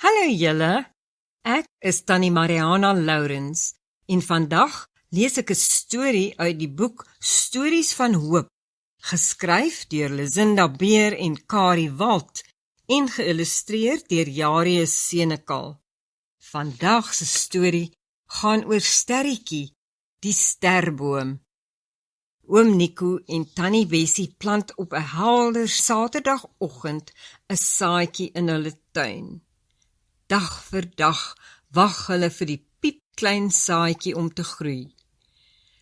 Hallo julle, ek is Tannie Mariana Lourens en vandag lees ek 'n storie uit die boek Stories van Hoop, geskryf deur Lisinda Beer en Kari Walt en geïllustreer deur Jarius Senekal. Vandag se storie gaan oor Sterretjie, die sterboom. Oom Nico en Tannie Bessie plant op 'n helder Saterdagoggend 'n saadjie in hulle tuin. Dag vir dag wag hulle vir die piepklein saadjie om te groei.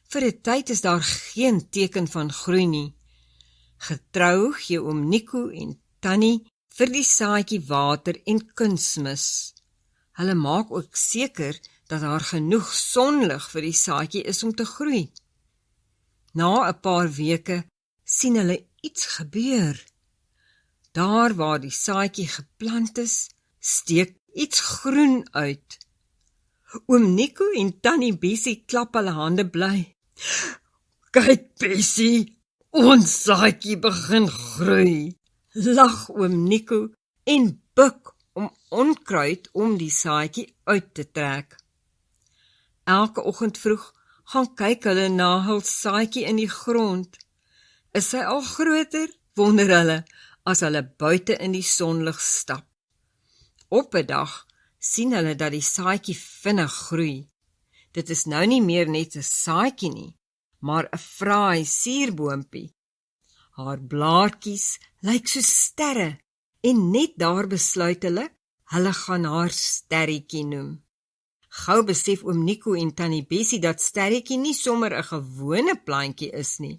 Vir 'n tyd is daar geen teken van groei nie. Getrou gee oom Nico en Tannie vir die saadjie water en kunsmis. Hulle maak ook seker dat daar genoeg sonlig vir die saadjie is om te groei. Na 'n paar weke sien hulle iets gebeur. Daar waar die saadjie geplant is, steek iets groen uit. Oom Nico en Tannie Bessie klap hulle hande bly. Kyk Bessie, ons saadjie begin groei. Lag oom Nico en buk om onkruid om die saadjie uit te trek. Elke oggend vroeg gaan kyk hulle na hul saadjie in die grond. Is hy al groter, wonder hulle, as hulle buite in die sonlig stap. Op 'n dag sien hulle dat die saadjie vinnig groei. Dit is nou nie meer net 'n saadjie nie, maar 'n fraai suurboompie. Haar blaartjies lyk so sterre en net daar besluit hulle gaan haar Sterretjie noem. Gou besef oom Nico en Tannie Bessie dat Sterretjie nie sommer 'n gewone plantjie is nie.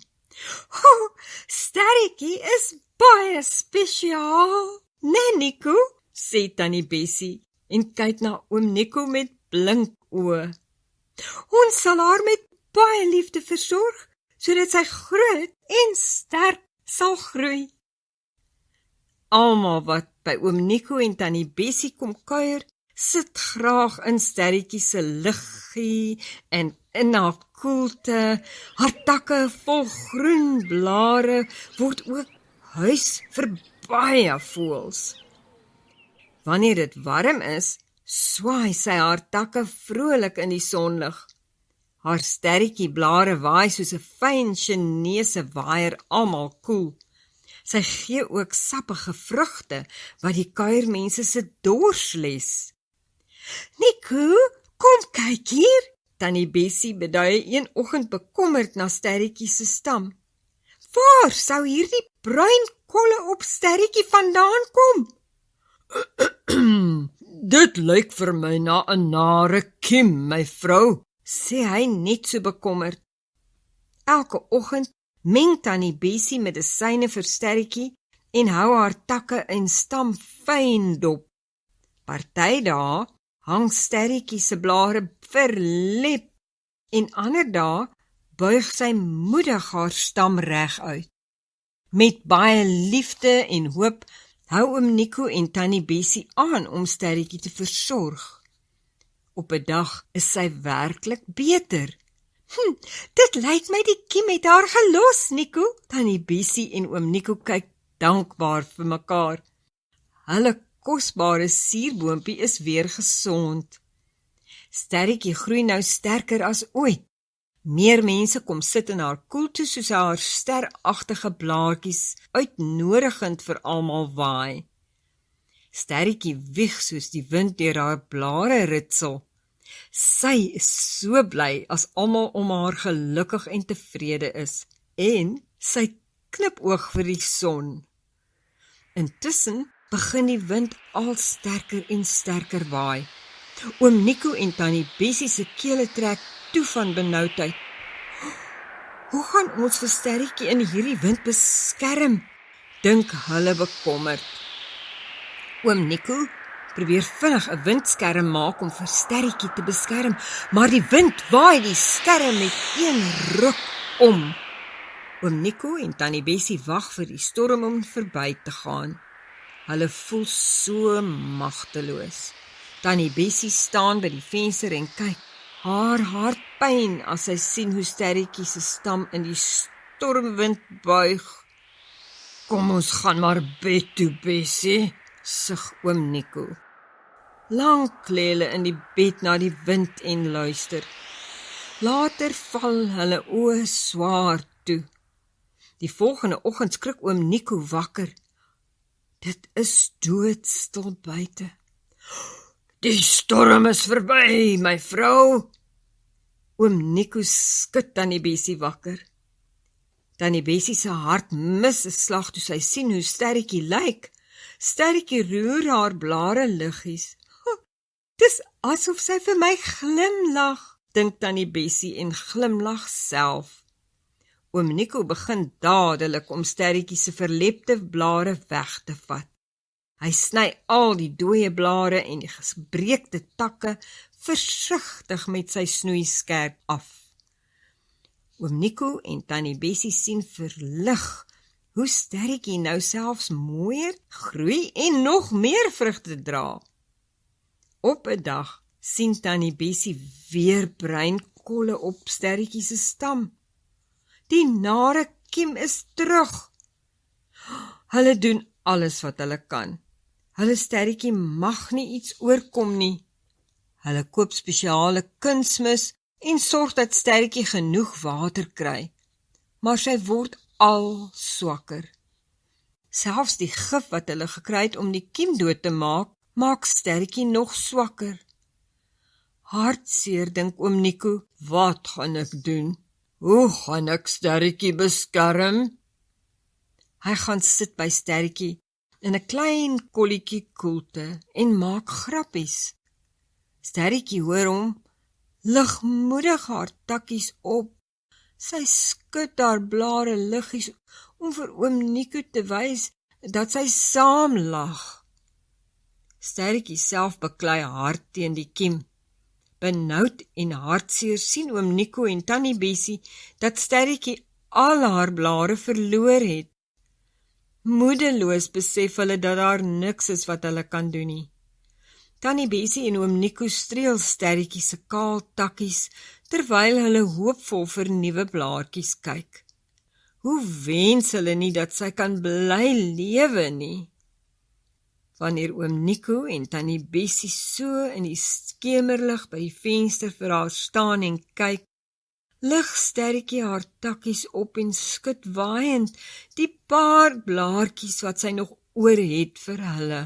Sterretjie is baie spesiaal, né Nico? Sê Tannie Bessie en kyk na oom Nico met blink oë. Ons sal haar met baie liefde versorg, sodat sy groot en sterk sal groei. Almal wat by oom Nico en Tannie Bessie kom kuier, sit graag in Sterretjie se liggie en in haar koelte. Haar takke vol groen blare word ook huis vir baie voëls. Wanneer dit warm is, swaai sy haar takke vrolik in die sonlig. Haar Sterretjie blare waai soos 'n fyn Chinese waaier almal koel. Sy gee ook sappige vrugte wat die kuiermense se dors les. Nico, kom kyk hier, Tannie Bessie bedui een oggend bekommerd na Sterretjie se stam. Waar sou hierdie bruin kolle op Sterretjie vandaan kom? Dit lyk vir my na 'n nare kiem, my vrou, sê hy net so bekommerd. Elke oggend meng Tannie Bessie medisyne vir Sterretjie en hou haar takke en stam fyn dop. Party dae hang Sterretjie se blare verlep en ander dae buig sy moedig haar stam reg uit. Met baie liefde en hoop hou oom Nico en Tannie Bessie aan om Sterretjie te versorg. Op 'n dag is sy werklik beter. Dit lyk my die kiem het haar gelos, Nico. Tannie Bessie en oom Nico kyk dankbaar vir mekaar. Hulle kosbare suurboompie is weer gesond. Sterretjie groei nou sterker as ooit. Meer mense kom sit in haar koelte soos haar steragtige blaartjies uitnodigend vir almal waai. Sterretjie wieg soos die wind deur haar blare ritsel. Sy is so bly as almal om haar gelukkig en tevrede is en sy knipoog vir die son. Intussen begin die wind al sterker en sterker waai. Oom Nico en Tannie Bessie se kele trek toe van benoudheid. Hoe gaan ons vir Sterretjie in hierdie wind beskerm? Dink hulle bekommerd. Oom Nico probeer vinnig 'n windskerm maak om vir Sterretjie te beskerm, maar die wind waai die skerm met een ruk om. Oom Nico en Tannie Bessie wag vir die storm om verby te gaan. Hulle voel so magteloos. Tannie Bessie staan by die venster en kyk. Haar hart pyn as sy sien hoe Sterretjie se stam in die stormwind buig. Kom ons gaan maar bed toe, Bessie, sug oom Nico. Lank lê hulle in die bed na die wind en luister. Later val hulle oë swaar toe. Die volgende oggend skrik oom Nico wakker. Dit is doodstil buite. Die storm is verby, my vrou. Oom Nico skud Tannie Bessie wakker. Tannie Bessie se hart mis 'n slag toe sy sien hoe Sterretjie lyk. Sterretjie roer haar blare liggies. Dis asof sy vir my glimlag, dink Tannie Bessie en glimlag self. Oom Nico begin dadelik om Sterretjie se verlepte blare weg te vat. Hy sny al die dooie blare en die gebreekte takke versigtig met sy snoeiskerp af. Oom Nico en Tannie Bessie sien verlig hoe Sterretjie nou selfs mooier groei en nog meer vrugte dra. Op 'n dag sien Tannie Bessie weer breinkolle op Sterretjie se stam. Die nare kiem is terug. Hulle doen alles wat hulle kan. Hulle Sterretjie mag nie iets oorkom nie. Hulle koop spesiale kunsmis en sorg dat Sterretjie genoeg water kry. Maar sy word al swakker. Selfs die gif wat hulle gekry het om die kiem dood te maak, maak Sterretjie nog swakker. Hartseer dink oom Nico, wat gaan ek doen? Hoe gaan ek Sterretjie beskerm? Hy gaan sit by Sterretjie in 'n klein kolletjie koelte en maak grappies. Sterretjie hoor hom, ligmoedig haar takkies op. Sy skud haar blare liggies om vir oom Nico te wys dat sy saam lag. Sterretjie self beklei hard teen die kiem. Benoud en hartseer sien oom Nico en Tannie Bessie dat Sterretjie al haar blare verloor het. Moedeloos besef hulle dat daar niks is wat hulle kan doen nie. Tannie Bessie en oom Nico streel Sterretjie se kaal takkies, terwyl hulle hoopvol vir nuwe blaartjies kyk. Hoe wens hulle nie dat sy kan bly lewe nie? Wanneer oom Nico en Tannie Bessie so in die skemerlig by die venster vir haar staan en kyk, lig Sterretjie haar takkies op en skud waaiend die paar blaartjies wat sy nog oor het vir hulle.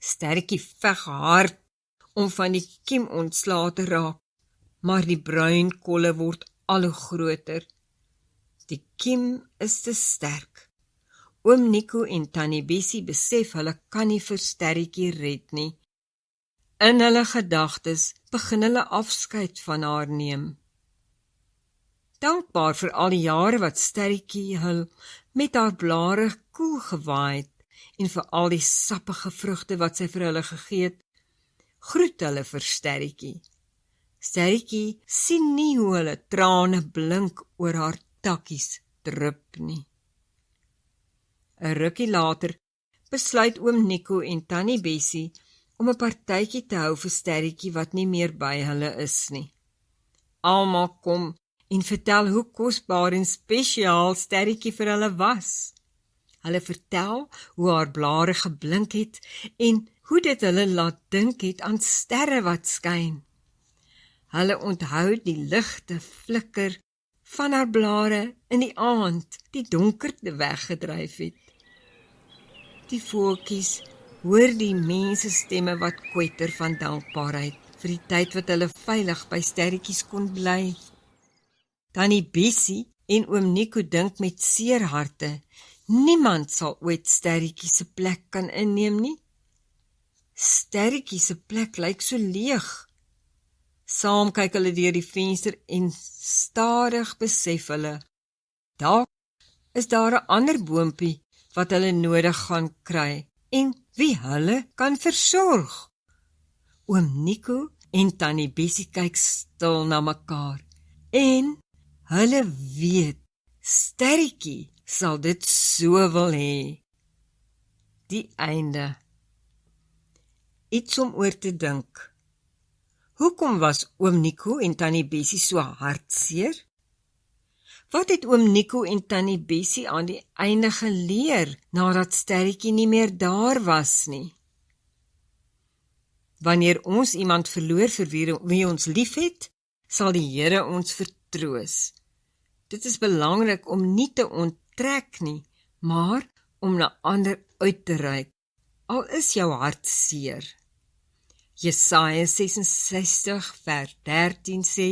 Sterretjie veg hard om van die kiem ontslae te raak, maar die bruinkolle word al hoe groter. Die kiem is te sterk. Oom Nico en Tannie Bessie besef hulle kan nie vir Sterretjie red nie. In hulle gedagtes begin hulle afskeid van haar neem. Dankbaar vir al die jare wat Sterretjie hul met haar blare koel gewaai het en vir al die sappige vrugte wat sy vir hulle gegee het, groet hulle vir Sterretjie. Sterretjie sien nie hoe hulle trane blink oor haar takkies drup nie. 'n Rukkie later besluit oom Nico en Tannie Bessie om 'n partytjie te hou vir Sterretjie wat nie meer by hulle is nie. Almal kom en vertel hoe kosbaar en spesiaal Sterretjie vir hulle was. Hulle vertel hoe haar blare geblink het en hoe dit hulle laat dink het aan sterre wat skyn. Hulle onthou die ligte flikker van haar blare in die aand die donkerte weggedryf het. Die voeltjies hoor die mense stemme wat kwetter van dankbaarheid vir die tyd wat hulle veilig by Sterretjies kon bly. Tannie Bessie en oom Nico dink met seer harte, niemand sal ooit Sterretjie se plek kan inneem nie. Sterretjie se plek lyk so leeg. Saam kyk hulle deur die venster en stadig besef hulle, dalk is daar 'n ander boompie wat hulle nodig gaan kry en wie hulle kan versorg. Oom Nico en Tannie Bessie kyk stil na mekaar en hulle weet, Sterretjie sal dit so wil hê. Die einde. Iets om oor te dink. Hoekom was oom Nico en Tannie Bessie so hartseer? Wat het oom Nico en Tannie Bessie aan die einde geleer nadat Sterretjie nie meer daar was nie? Wanneer ons iemand verloor vir wie ons liefhet, sal die Here ons vertroos. Dit is belangrik om nie te onttrek nie, maar om na ander uit te reik, al is jou hart seer. Jesaja 66 vers 13 sê,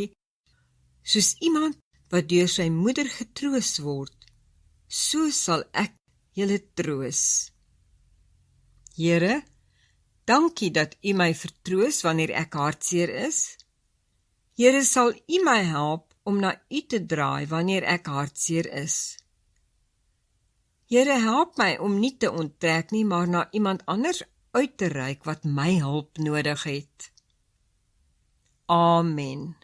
soos iemand wat deur sy moeder getroos word, so sal ek julle troos. Here, dankie dat U my vertroos wanneer ek hartseer is. Here, sal U my help om na U te draai wanneer ek hartseer is. Here, help my om nie te onttrek nie, maar na iemand anders uit te reik wat my hulp nodig het. Amen.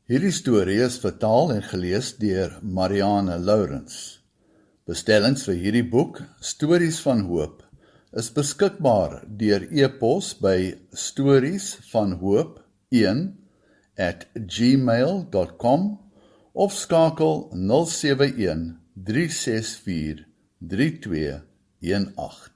Hierdie storie is vertaal en gelees deur Marianne Lourens. Bestellings vir hierdie boek, Stories van Hoop, is beskikbaar deur e-pos by storiesvanhoop1@gmail.com of skakel 071 364 3218.